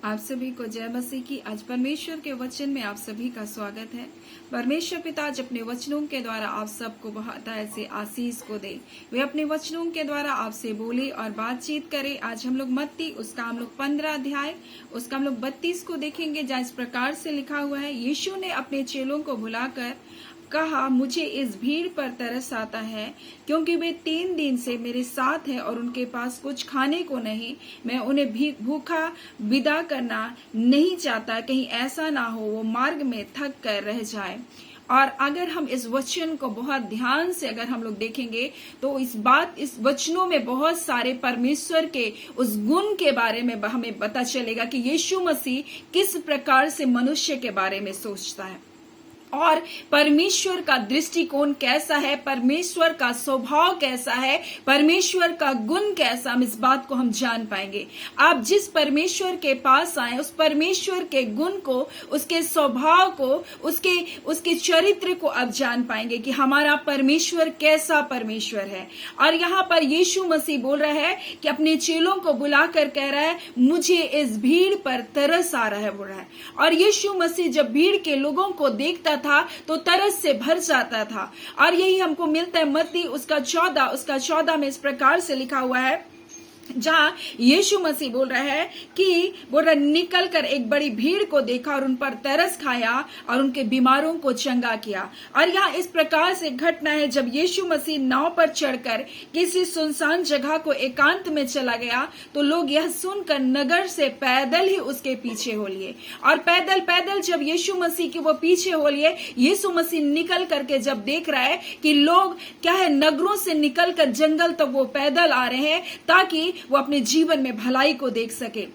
आप सभी को जय मसीह की। आज परमेश्वर के वचन में आप सभी का स्वागत है। परमेश्वर पिता आज अपने वचनों के द्वारा आप सबको बहुत ऐसे आशीष को दे। वे अपने वचनों के द्वारा आपसे बोले और बातचीत करे। आज हम लोग मत्ती उसका हम लोग 15 अध्याय उसका हम लोग 32 को देखेंगे, जहाँ इस प्रकार से लिखा हुआ है, यीशु ने अपने चेलों को बुलाकर कहा, मुझे इस भीड़ पर तरस आता है क्योंकि वे 3 दिन से मेरे साथ हैं और उनके पास कुछ खाने को नहीं। मैं उन्हें भी भूखा विदा करना नहीं चाहता, कहीं ऐसा ना हो वो मार्ग में थक कर रह जाए। और अगर हम इस वचन को बहुत ध्यान से अगर हम लोग देखेंगे तो इस वचनों में बहुत सारे परमेश्वर के उस गुण के बारे में हमें पता चलेगा कि यीशु मसीह किस प्रकार से मनुष्य के बारे में सोचता है और परमेश्वर का दृष्टिकोण कैसा है, परमेश्वर का स्वभाव कैसा है, परमेश्वर का गुण कैसा, हम इस बात को हम जान पाएंगे। आप जिस परमेश्वर के पास आए उस परमेश्वर के गुण को, उसके स्वभाव को, उसके चरित्र को आप जान पाएंगे कि हमारा परमेश्वर कैसा परमेश्वर है। और यहाँ पर यीशु मसीह बोल रहा है कि अपने चेलों को बुलाकर कह रहा है, मुझे इस भीड़ पर तरस आ रहा है, बोल रहा है। और यीशु मसीह जब भीड़ के लोगों को देखता था तो तरस से भर जाता था। और यही हमको मिलता है मत्ती उसका 14 में इस प्रकार से लिखा हुआ है, जहां यीशु मसीह बोल रहा है कि निकल कर एक बड़ी भीड़ को देखा और उन पर तरस खाया और उनके बीमारों को चंगा किया। और यहाँ इस प्रकार से घटना है, जब यीशु मसीह नाव पर चढ़कर किसी सुनसान जगह को एकांत में चला गया तो लोग यह सुनकर नगर से पैदल ही उसके पीछे हो लिए। और पैदल पैदल जब यीशु मसीह के वो पीछे हो लिए, यीशु मसीह निकल करके जब देख रहा है कि लोग क्या है, नगरों से निकल कर जंगल तक वो पैदल आ रहे हैं ताकि वो अपने जीवन में भलाई को देख सके,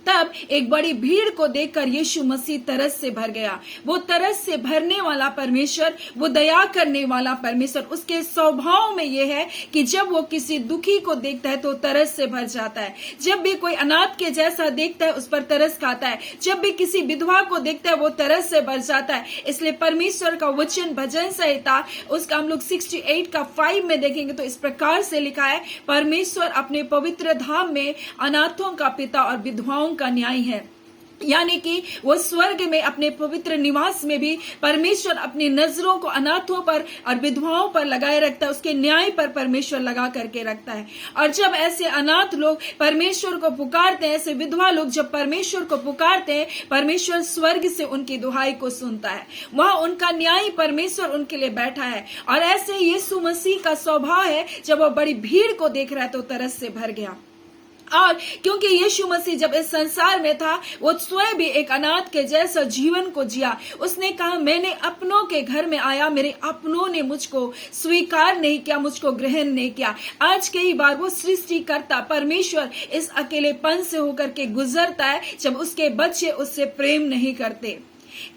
तब एक बड़ी भीड़ को देखकर यीशु मसीह तरस से भर गया। वो तरस से भरने वाला परमेश्वर, वो दया करने वाला परमेश्वर, उसके स्वभाव में ये है कि जब वो किसी दुखी को देखता है तो तरस से भर जाता है। जब भी कोई अनाथ के जैसा देखता है उस पर तरस खाता है। जब भी किसी विधवा को देखता है वो तरस से भर जाता है। इसलिए परमेश्वर का वचन भजन संहिता उसका हम लोग 68 का 5 में देखेंगे तो इस प्रकार से लिखा है, परमेश्वर अपने पवित्र धाम में अनाथों का पिता और विधवाओं का न्याय है। यानी कि वो स्वर्ग में अपने पवित्र निवास में भी परमेश्वर अपनी नजरों को अनाथों पर और विधवाओं पर लगाए रखता है, उसके न्याय पर परमेश्वर लगा करके रखता है। और जब ऐसे अनाथ लोग परमेश्वर को पुकारते हैं, ऐसे विधवा लोग जब परमेश्वर को पुकारते हैं, परमेश्वर स्वर्ग से उनकी दुहाई को सुनता है। वहां उनका न्याय परमेश्वर उनके लिए बैठा है। और ऐसे यीशु मसीह का स्वभाव है, जब वो बड़ी भीड़ को देख रहा है तो तरस से भर गया। और क्योंकि यीशु मसीह जब इस संसार में था वो स्वयं भी एक अनाथ के जैसा जीवन को जिया। उसने कहा, मैंने अपनों के घर में आया, मेरे अपनों ने मुझको स्वीकार नहीं किया, मुझको ग्रहण नहीं किया। आज कई बार वो सृष्टिकर्ता परमेश्वर इस अकेलेपन से होकर के गुजरता है जब उसके बच्चे उससे प्रेम नहीं करते।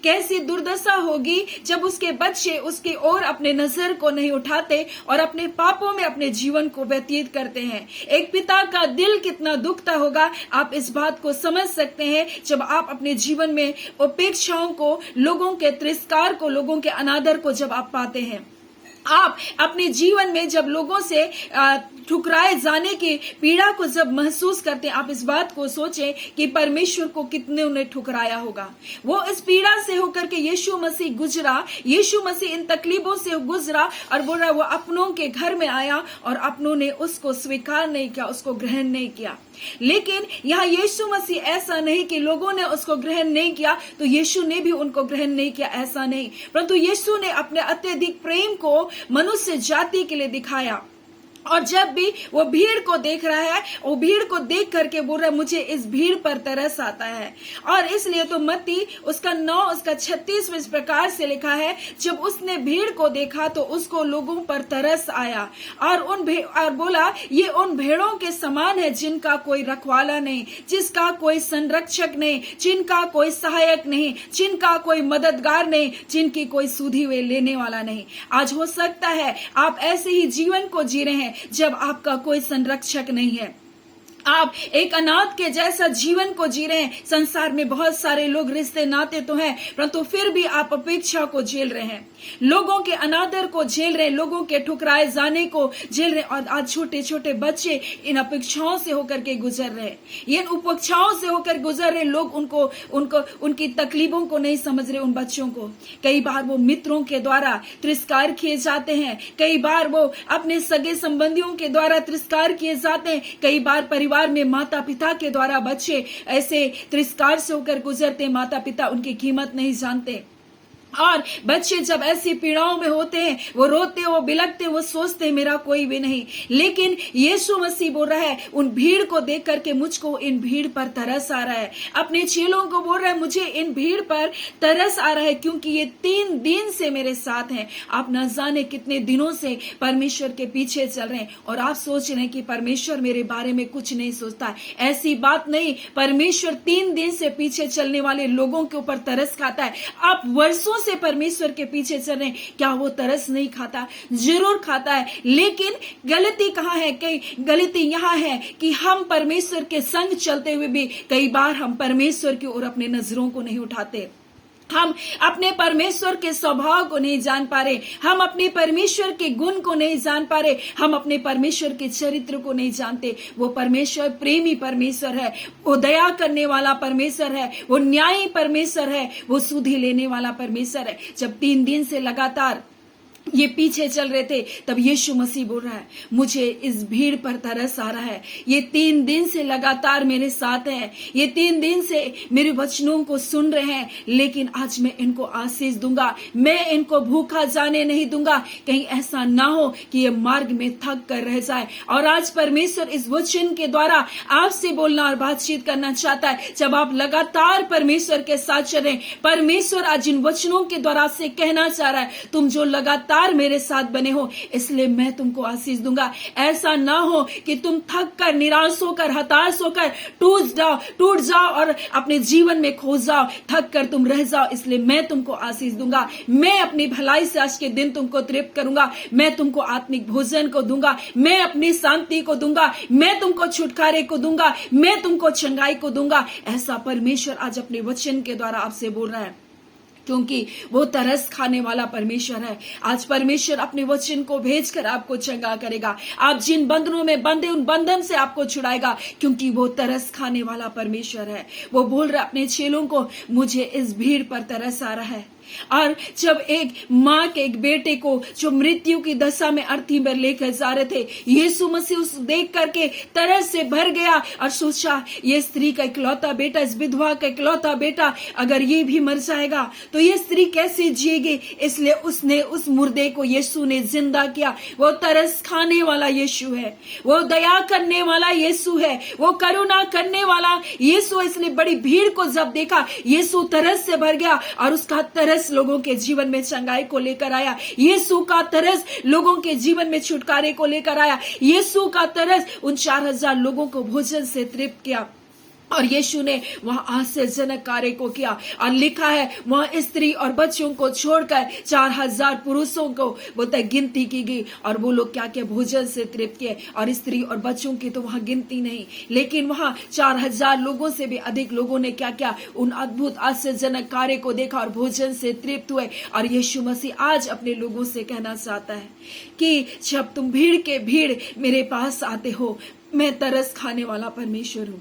कैसी दुर्दशा होगी जब उसके बच्चे उसकी ओर अपने नजर को नहीं उठाते और अपने पापों में अपने जीवन को व्यतीत करते हैं। एक पिता का दिल कितना दुखता होगा, आप इस बात को समझ सकते हैं जब आप अपने जीवन में उपेक्षाओं को, लोगों के तिरस्कार को, लोगों के अनादर को जब आप पाते हैं। आप अपने जीवन में जब लोगों से ठुकराए जाने की पीड़ा को जब महसूस करते हैं, आप इस बात को सोचें कि परमेश्वर को कितने उन्हें ठुकराया होगा। वो इस पीड़ा से होकर के यीशु मसीह गुजरा, यीशु मसीह इन तकलीफों से गुजरा और बोल रहा वो अपनों के घर में आया और अपनों ने उसको स्वीकार नहीं किया, उसको ग्रहण नहीं किया। लेकिन यहाँ यीशु मसीह ऐसा नहीं कि लोगों ने उसको ग्रहण नहीं किया तो यीशु ने भी उनको ग्रहण नहीं किया, ऐसा नहीं। परंतु यीशु ने अपने अत्यधिक प्रेम को मनुष्य जाति के लिए दिखाया। और जब भी वो भीड़ को देख रहा है, वो भीड़ को देख करके बोल रहा है, मुझे इस भीड़ पर तरस आता है। और इसलिए तो मत्ती उसका 9 उसका 36 में इस प्रकार से लिखा है, जब उसने भीड़ को देखा तो उसको लोगों पर तरस आया और बोला, ये उन भेड़ों के समान है जिनका कोई रखवाला नहीं, जिसका कोई संरक्षक नहीं, जिनका कोई सहायक नहीं, जिनका कोई मददगार नहीं, जिनकी कोई सुधि हुए लेने वाला नहीं। आज हो सकता है आप ऐसे ही जीवन को जी रहे हैं जब आपका कोई संरक्षक नहीं है, आप एक अनाथ के जैसा जीवन को जी रहे हैं। संसार में बहुत सारे लोग, रिश्ते नाते तो हैं, परंतु फिर भी आप अपेक्षा को झेल रहे हैं, लोगों के अनादर को झेल रहे हैं, लोगों के ठुकराए जाने को झेल रहे हैं। और आज छोटे छोटे बच्चे इन अपेक्षाओं से होकर के गुजर रहे हैं, इन उपेक्षाओं से होकर गुजर रहे लोग। उनको उनकी तकलीफों को नहीं समझ रहे। उन बच्चों को कई बार वो मित्रों के द्वारा तिरस्कार किए जाते हैं, कई बार वो अपने सगे संबंधियों के द्वारा तिरस्कार किए जाते हैं, कई बार परिवार में माता पिता के द्वारा बच्चे ऐसे तिरस्कार से होकर गुजरते। माता पिता उनकी कीमत नहीं जानते, और बच्चे जब ऐसी पीड़ाओं में होते हैं, वो रोते, वो बिलखते, वो सोचते हैं मेरा कोई भी नहीं। लेकिन यीशु मसीह बोल रहा है, उन भीड़ को देख करके मुझको इन भीड़ पर तरस आ रहा है। अपने चेलों को बोल रहा है, मुझे इन भीड़ पर तरस आ रहा है, क्योंकि ये 3 दिन से मेरे साथ हैं। आप न जाने कितने दिनों से परमेश्वर के पीछे चल रहे हैं, और आप सोच रहे हैं कि परमेश्वर मेरे बारे में कुछ नहीं सोचता। ऐसी बात नहीं। परमेश्वर 3 दिन से पीछे चलने वाले लोगों के ऊपर तरस खाता है। आप वर्षों से परमेश्वर के पीछे चल रहे हैं, क्या वो तरस नहीं खाता? जरूर खाता है। लेकिन गलती कहाँ है? कई गलती यहाँ है कि हम परमेश्वर के संग चलते हुए भी कई बार हम परमेश्वर की ओर अपने नजरों को नहीं उठाते। हम अपने परमेश्वर के स्वभाव को नहीं जान पा रहे, हम अपने परमेश्वर के गुण को नहीं जान पा रहे, हम अपने परमेश्वर के चरित्र को नहीं जानते। वो परमेश्वर प्रेमी परमेश्वर है, वो दया करने वाला परमेश्वर है, वो न्यायी परमेश्वर है, वो सुधि लेने वाला परमेश्वर है। जब 3 दिन से लगातार ये पीछे चल रहे थे, तब यीशु मसीह बोल रहा है, मुझे इस भीड़ पर तरस आ रहा है। ये 3 दिन से लगातार मेरे साथ हैं, ये 3 दिन से मेरे वचनों को सुन रहे हैं, लेकिन आज मैं इनको आशीष दूंगा, मैं इनको भूखा जाने नहीं दूंगा। कहीं ऐसा ना हो कि ये मार्ग में थक कर रह जाए। और आज परमेश्वर इस वचन के द्वारा आपसे बोलना और बातचीत करना चाहता है। जब आप लगातार परमेश्वर के साथ चलें, परमेश्वर आज इन वचनों के द्वारा आपसे कहना चाह रहा है, तुम जो लगातार मेरे साथ बने हो, इसलिए मैं तुमको आशीष दूंगा। ऐसा ना हो कि तुम थक कर, निराश होकर, हताश होकर टूट जाओ और अपने जीवन में खो जाओ, थक कर तुम रह जाओ। इसलिए मैं तुमको आशीष दूंगा, मैं अपनी भलाई से आज के दिन तुमको तृप्त करूंगा, मैं तुमको आत्मिक भोजन को दूंगा, मैं अपनी शांति को दूंगा, मैं तुमको छुटकारे को दूंगा, मैं तुमको चंगाई को दूंगा। ऐसा परमेश्वर आज अपने वचन के द्वारा आपसे बोल रहा है, क्योंकि वो तरस खाने वाला परमेश्वर है। आज परमेश्वर अपने वचन को भेजकर आपको चंगा करेगा। आप जिन बंधनों में बंधे, उन बंधन से आपको छुड़ाएगा, क्योंकि वो तरस खाने वाला परमेश्वर है। वो बोल रहा है अपने चेलों को, मुझे इस भीड़ पर तरस आ रहा है। और जब एक माँ के एक बेटे को जो मृत्यु की दशा में अर्थी में लेकर जा रहे थे, यीशु मसीह उस देख करके तरस से भर गया और सोचा, ये स्त्री का इकलौता बेटा, इस विधवा का इकलौता बेटा, अगर ये भी मर जाएगा तो ये स्त्री कैसे जिएगी? इसलिए उसने उस मुर्दे को यीशु ने जिंदा किया। वो तरस खाने वाला यीशु है, वो दया करने वाला यीशु है, वो करुणा करने वाला यीशु। इसने बड़ी भीड़ को जब देखा, यीशु तरस से भर गया और उसका तरस लोगों के जीवन में चंगाई को लेकर आया। यीशु का तरस लोगों के जीवन में छुटकारे को लेकर आया। यीशु का तरस उन 4000 लोगों को भोजन से तृप्त किया। और यीशु ने वहां आश्चर्यजनक कार्य को किया, और लिखा है वहां स्त्री और बच्चों को छोड़कर 4000 पुरुषों को वो तक गिनती की गई, और वो लोग क्या क्या भोजन से तृप्त किए। और स्त्री और बच्चों की तो वहां गिनती नहीं, लेकिन वहां 4000 लोगों से भी अधिक लोगों ने क्या क्या उन अद्भुत आश्चर्यजनक कार्य को देखा और भोजन से तृप्त हुए। और यीशु मसीह आज अपने लोगों से कहना चाहता है कि जब तुम भीड़ मेरे पास आते हो, मैं तरस खाने वाला परमेश्वर हूं।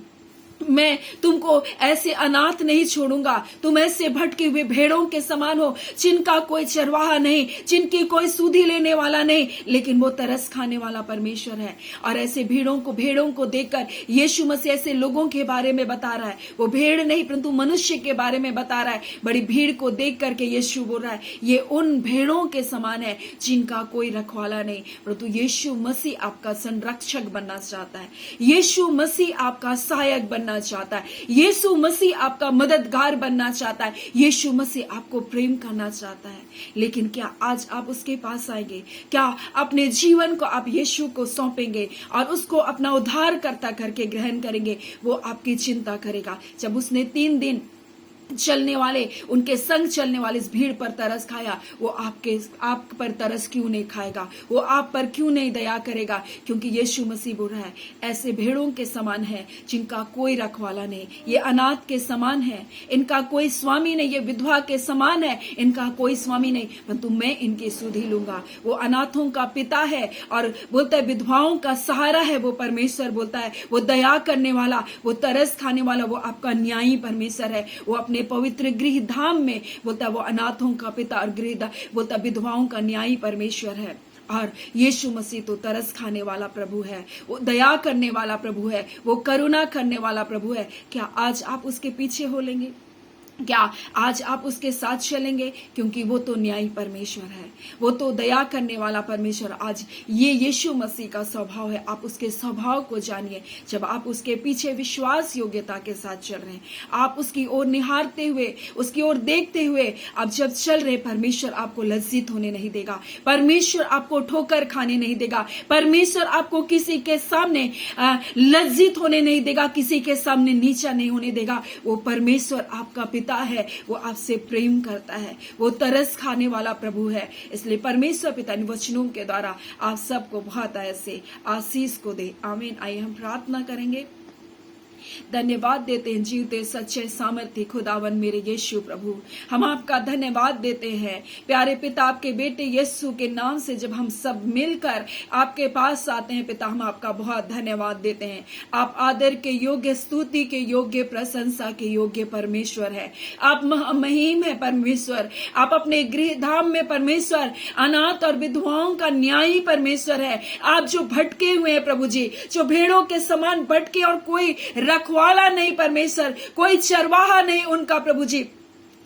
मैं तुमको ऐसे अनाथ नहीं छोड़ूंगा। तुम ऐसे भटके हुए भेड़ों के समान हो, जिनका कोई चरवाहा नहीं, जिनकी कोई सुधि लेने वाला नहीं, लेकिन वो तरस खाने वाला परमेश्वर है। और ऐसे भेड़ों को देखकर यीशु मसीह ऐसे लोगों के बारे में बता रहा है। वो भेड़ नहीं परंतु मनुष्य के बारे में बता रहा है। बड़ी भीड़ को देख करके यीशु बोल रहा है, ये उन भेड़ों के समान है जिनका कोई रखवाला नहीं, परंतु यीशु मसीह आपका संरक्षक बनना चाहता है। यीशु मसीह आपका सहायक बनना चाहता है। यीशु मसीह आपका मददगार बनना चाहता है। यीशु मसीह आपको प्रेम करना चाहता है। लेकिन क्या आज आप उसके पास आएंगे? क्या अपने जीवन को आप यीशु को सौंपेंगे और उसको अपना उद्धारकर्ता करके ग्रहण करेंगे? वो आपकी चिंता करेगा। जब उसने 3 दिन चलने वाले, उनके संग चलने वाले इस भीड़ पर तरस खाया, वो आप पर तरस क्यों नहीं खाएगा? वो आप पर क्यों नहीं दया करेगा? क्योंकि यीशु मसीह बोल रहा है, ऐसे भेड़ों के समान है जिनका कोई रखवाला नहीं, ये अनाथ के समान है, इनका कोई स्वामी नहीं, ये विधवा के समान है, इनका कोई स्वामी नहीं, परंतु मैं इनकी सुधि लूंगा। वो अनाथों का पिता है और बोलता है विधवाओं का सहारा है वो परमेश्वर, बोलता है वो दया करने वाला, वो तरस खाने वाला, वो आपका न्यायी परमेश्वर है। वो अपने पवित्र गृह धाम में बोलता है वो अनाथों का पिता और बोलता विधवाओं का न्यायी परमेश्वर है। और यीशु मसीह तो तरस खाने वाला प्रभु है, वो दया करने वाला प्रभु है, वो करुणा करने वाला प्रभु है। क्या आज आप उसके पीछे हो लेंगे? क्या आज आप उसके साथ चलेंगे? क्योंकि वो तो न्यायी परमेश्वर है, वो तो दया करने वाला परमेश्वर। आज ये यीशु मसीह का स्वभाव है, आप उसके स्वभाव को जानिए। जब आप उसके पीछे विश्वास योग्यता के साथ चल रहे हैं, आप उसकी ओर निहारते हुए, उसकी ओर देखते हुए आप जब चल रहे, परमेश्वर आपको लज्जित होने नहीं देगा, परमेश्वर आपको ठोकर खाने नहीं देगा, परमेश्वर आपको किसी के सामने लज्जित होने नहीं देगा, किसी के सामने नीचा नहीं होने देगा। वो परमेश्वर आपका पिता है, वो आपसे प्रेम करता है, वो तरस खाने वाला प्रभु है। इसलिए परमेश्वर पिता इन वचनों के द्वारा आप सबको बहुत ऐसे आशीष को दे। आमीन। आइए हम प्रार्थना करेंगे। धन्यवाद देते हैं जीवते सच्चे सामर्थ्य खुदावन मेरे यीशु प्रभु, हम आपका धन्यवाद देते हैं प्यारे पिता, आपके बेटे यीशु के नाम से जब हम सब मिलकर आपके पास आते हैं पिता, हम आपका बहुत धन्यवाद देते हैं। आप आदर के योग्य, स्तुति के योग्य, प्रशंसा के योग्य परमेश्वर है। आप महिम है परमेश्वर, आप अपने गृह धाम में परमेश्वर अनाथ और विधवाओं का न्यायी परमेश्वर है। आप जो भटके हुए हैं प्रभु जी, जो भेड़ों के समान भटके और कोई रखवाला नहीं परमेश्वर, कोई चरवाहा नहीं उनका प्रभु जी,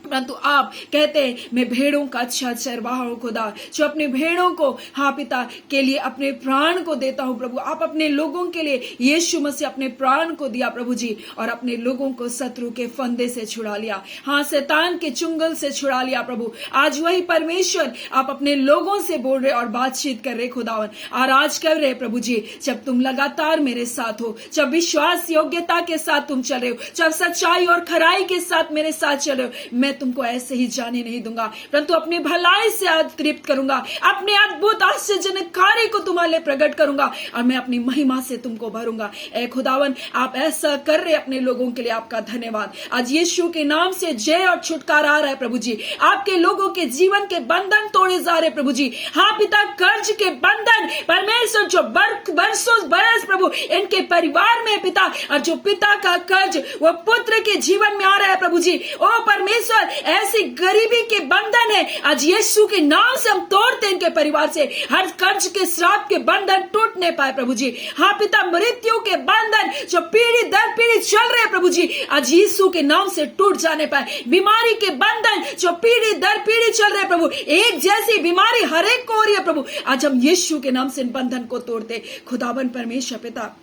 परंतु आप कहते हैं मैं भेड़ों का अच्छा चरवाहा हूं खुदा, जो अपने भेड़ों को हाँ पिता के लिए अपने प्राण को देता हूं प्रभु। आप अपने लोगों के लिए यीशु मसीह अपने प्राण को दिया प्रभु जी, और अपने लोगों को शत्रु के फंदे से छुड़ा लिया, हाँ शैतान के चुंगल से छुड़ा लिया प्रभु। आज वही परमेश्वर आप अपने लोगों से बोल रहे और बातचीत कर रहे खुदावन, और आज कर रहे प्रभु जी। जब तुम लगातार मेरे साथ हो, जब विश्वास योग्यता के साथ तुम चल रहे हो, जब सच्चाई और खराई के साथ मेरे साथ चल रहे हो, मैं तुमको ऐसे ही जाने नहीं दूंगा, परंतु अपनी भलाई से तृप्त करूंगा, अपने अद्भुत आश्चर्यजनक कार्य को तुम्हारे लिए प्रकट करूंगा, और मैं अपनी महिमा से तुमको भरूंगा। ए खुदावन, आप ऐसा कर रहे अपने लोगों के लिए, आपका धन्यवाद। आज यीशु के नाम से जय और छुटकारा आ रहा है प्रभु जी। आपके लोगों के जीवन के बंधन तोड़े जा रहे प्रभु जी। हाँ पिता, कर्ज के बंधन परमेश्वर जो बरसों बरस प्रभु इनके परिवार में पिता, और जो पिता का कर्ज वो पुत्र के जीवन में आ रहा है प्रभु जी। ओ परमेश्वर, ऐसी गरीबी के बंधन है, आज यीशु के नाम से हम तोड़ते हैं इनके परिवार से। हर कर्ज के श्राप के बंधन टूटने पाए प्रभु जी। हाँ पिता, मृत्यु के बंधन जो पीढ़ी दर पीढ़ी चल रहे प्रभु जी, आज यीशु के नाम से टूट जाने पाए। बीमारी के बंधन जो पीढ़ी दर पीढ़ी चल रहे प्रभु, एक जैसी बीमारी हर एक को हो रही है प्रभु, आज हम यीशु के नाम से इन बंधन को तोड़ते खुदावन परमेश्वर पिता।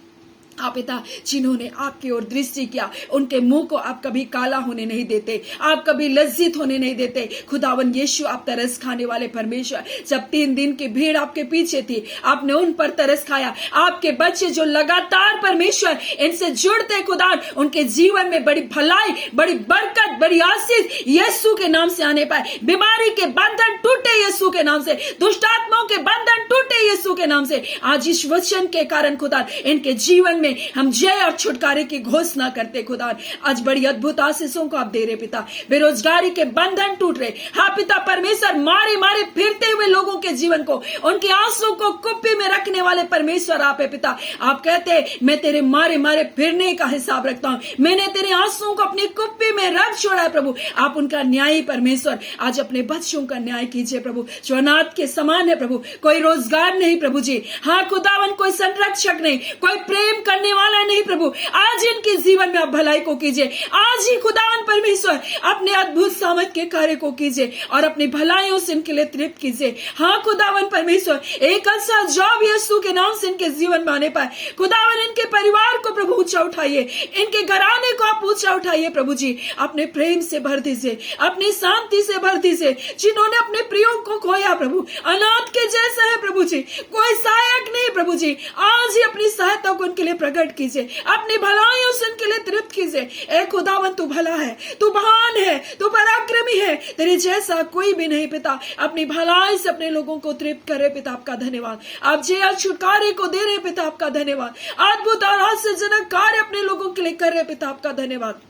आप पिता, जिन्होंने आपकी ओर दृष्टि किया, उनके मुंह को आप कभी काला होने नहीं देते, आप कभी लज्जित होने नहीं देते खुदावन यीशु। आप तरस खाने वाले परमेश्वर, जब 3 दिन की भीड़ आपके पीछे थी, आपने उन पर तरस खाया। आपके बच्चे जो लगातार परमेश्वर इनसे जुड़ते खुदावन, उनके जीवन में बड़ी भलाई, बड़ी बरकत, बड़ी आशीष यीशु के नाम से आने पाए। बीमारी के बंधन टूटे यीशु के नाम से, दुष्ट आत्माओं के बंधन टूटे यीशु के नाम से। आज इस वचन के कारण खुदा इनके जीवन में हम जय और छुटकारे की घोषणा करते खुदा। आज बड़ी अद्भुत आशीषों को आप दे रहे पिता। बेरोजगारी के बंधन टूट रहे, हाँ पिता परमेश्वर, मारे मारे फिरते हुए लोगों के जीवन को, उनके आंसू को कुप्पी में रखने वाले परमेश्वर आप है पिता। आप कहते हैं मैं तेरे मारे मारे फिरने का हिसाब रखता हूं, मैंने तेरे आंसुओं को अपनी कुप्पी में रख छोड़ा है प्रभु। आप उनका न्यायी परमेश्वर, आज अपने बच्चों का न्याय कीजिए प्रभु, जो अनाथ के समान है प्रभु। कोई रोजगार नहीं प्रभु जी, हाँ खुदावन, कोई संरक्षक नहीं, कोई प्रेम करने वाला नहीं प्रभु। आज इनके जीवन में आप भलाई को कीजिए, आज ही खुदावन परमेश्वर अपने अद्भुत सामर्थ के कार्य को कीजिए, और अपनी भलाइयों से इनके लिए तृप्त कीजिए। हाँ खुदावन परमेश्वर, एक अच्छा जॉब यीशु के नाम से इनके जीवन में आने पाए खुदावन। इनके परिवार को प्रभु ऊंचा उठाइए, इनके घराने को आप ऊंचा उठाइए प्रभु जी। अपने प्रेम से भर दीजिए, अपनी शांति से भर दीजिए। जिन्होंने अपने प्रियों को खोया प्रभु, अनाथ के जैसा है प्रभु जी, कोई सहायक नहीं प्रभु जी, आज ही अपनी सहायता को उनके लिए प्रकट कीजिए, अपनी भलाइयों से उनके लिए तृप्त कीजिए। ए खुदावन तू भला है, तू महान है, तू पराक्रमी है, तेरे जैसा कोई भी नहीं पिता। अपनी भलाई से अपने लोगों को तृप्त करे पिता, आपका धन्यवाद। आप जय छुटकारे को दे रहे पिता, आपका धन्यवाद। अद्भुत और आश्चर्यजनक कार्य अपने लोगों के लिए कर रहे पिता, आपका धन्यवाद।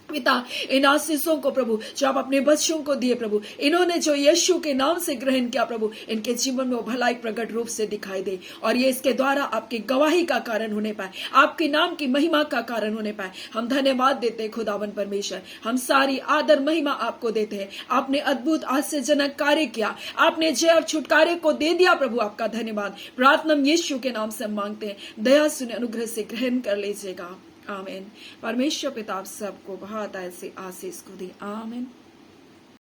पिता इन आशीषों को प्रभु जो आप अपने बच्चों को दिए प्रभु, इन्होंने जो यीशु के नाम से ग्रहण किया प्रभु, इनके जीवन में वो भलाई प्रकट रूप से दिखाई दे और ये इसके द्वारा आपकी गवाही का कारण होने पाए, आपके नाम की महिमा का कारण होने पाए। हम धन्यवाद देते हैं खुदावन परमेश्वर, हम सारी आदर महिमा आपको देते हैं। आपने अद्भुत आश्चर्यजनक कार्य किया, आपने जय और छुटकारे को दे दिया प्रभु, आपका धन्यवाद। प्रार्थना यीशु के नाम से हम मांगते हैं, दया सुने अनुग्रह से ग्रहण कर लीजिएगा। आमीन। परमेश्वर पिता आप सबको बहुत ऐसे आशीष को दे। आमीन।